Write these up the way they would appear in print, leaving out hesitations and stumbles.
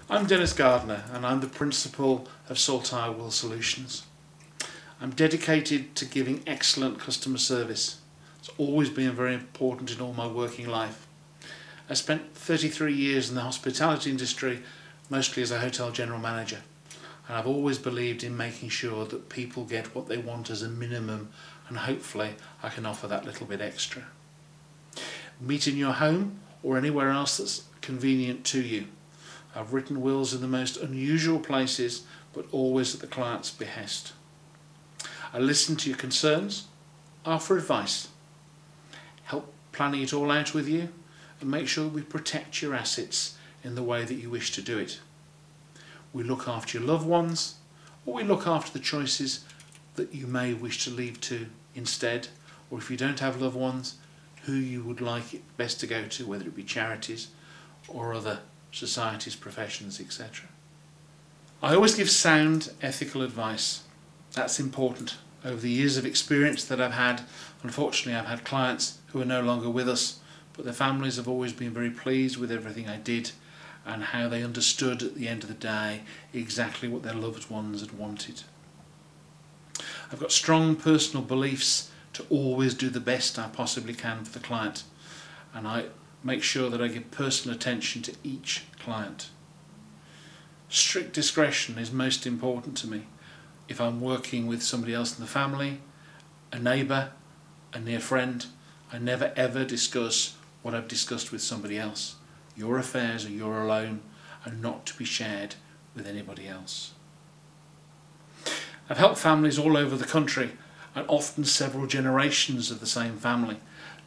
I'm Dennis Gardner and I'm the principal of Saltire Will Solutions. I'm dedicated to giving excellent customer service. It's always been very important in all my working life. I spent 33 years in the hospitality industry, mostly as a hotel general manager, and I've always believed in making sure that people get what they want as a minimum, and hopefully I can offer that little bit extra. Meet in your home or anywhere else that's convenient to you. I've written wills in the most unusual places, but always at the client's behest. I listen to your concerns, offer advice, help planning it all out with you, and make sure we protect your assets in the way that you wish to do it. We look after your loved ones, or we look after the choices that you may wish to leave to instead, or if you don't have loved ones, who you would like it best to go to, whether it be charities or other societies, professions, etc. I always give sound ethical advice. That's important. Over the years of experience that I've had, unfortunately I've had clients who are no longer with us, but their families have always been very pleased with everything I did and how they understood at the end of the day exactly what their loved ones had wanted. I've got strong personal beliefs to always do the best I possibly can for the client, and I make sure that I give personal attention to each client. Strict discretion is most important to me. If I'm working with somebody else in the family, a neighbour, a near friend, I never ever discuss what I've discussed with somebody else. Your affairs are your alone and not to be shared with anybody else. I've helped families all over the country, and often several generations of the same family.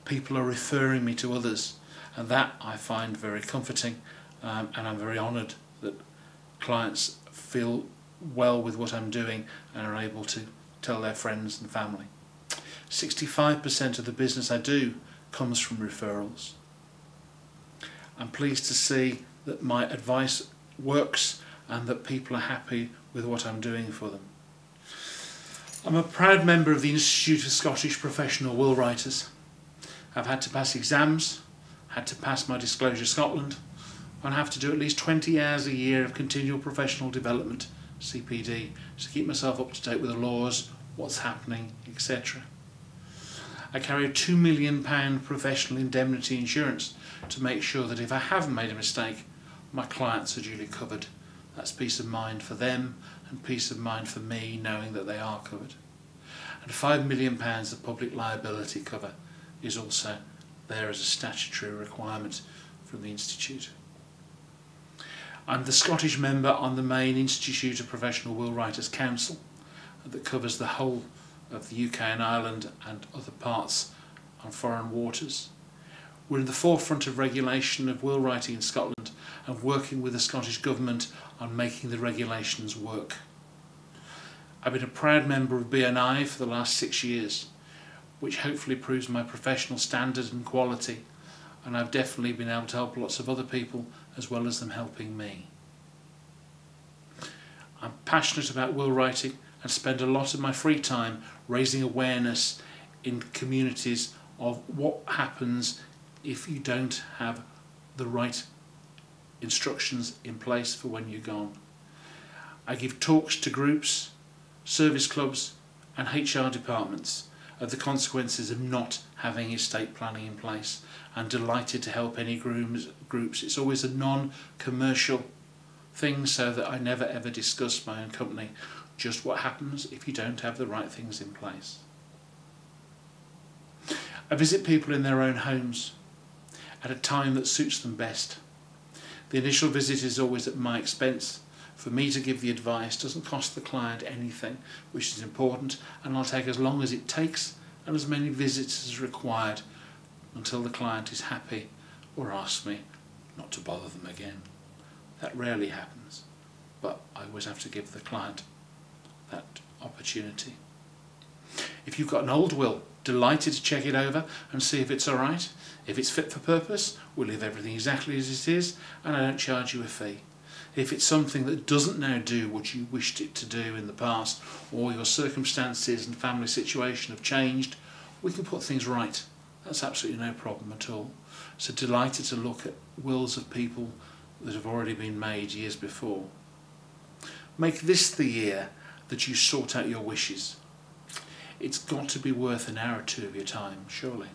People are referring me to others, and that I find very comforting, and I'm very honoured that clients feel well with what I'm doing and are able to tell their friends and family. 65% of the business I do comes from referrals. I'm pleased to see that my advice works and that people are happy with what I'm doing for them. I'm a proud member of the Institute of Scottish Professional Will Writers. I've had to pass exams, had to pass my Disclosure Scotland, and have to do at least 20 hours a year of continual professional development, CPD, to keep myself up to date with the laws, what's happening, etc. I carry a £2 million professional indemnity insurance to make sure that if I have made a mistake, my clients are duly covered. That's peace of mind for them and peace of mind for me knowing that they are covered. And £5 million of public liability cover is also there as a statutory requirement from the Institute. I'm the Scottish member on the main Institute of Professional Will Writers Council that covers the whole of the UK and Ireland and other parts on foreign waters. We're in the forefront of regulation of will writing in Scotland and working with the Scottish Government on making the regulations work. I've been a proud member of BNI for the last 6 years, which hopefully proves my professional standard and quality, and I've definitely been able to help lots of other people as well as them helping me. I'm passionate about will writing and spend a lot of my free time raising awareness in communities of what happens if you don't have the right instructions in place for when you're gone. I give talks to groups, service clubs and HR departments of the consequences of not having estate planning in place. I'm delighted to help any groups. It's always a non-commercial thing so that I never ever discuss my own company, just what happens if you don't have the right things in place. I visit people in their own homes at a time that suits them best. The initial visit is always at my expense. For me to give the advice doesn't cost the client anything, which is important, and I'll take as long as it takes and as many visits as required until the client is happy or asks me not to bother them again. That rarely happens, but I always have to give the client that opportunity. If you've got an old will, delighted to check it over and see if it's alright. If it's fit for purpose, we'll leave everything exactly as it is and I don't charge you a fee. If it's something that doesn't now do what you wished it to do in the past, or your circumstances and family situation have changed, we can put things right. That's absolutely no problem at all. So delighted to look at wills of people that have already been made years before. Make this the year that you sort out your wishes. It's got to be worth an hour or two of your time, surely.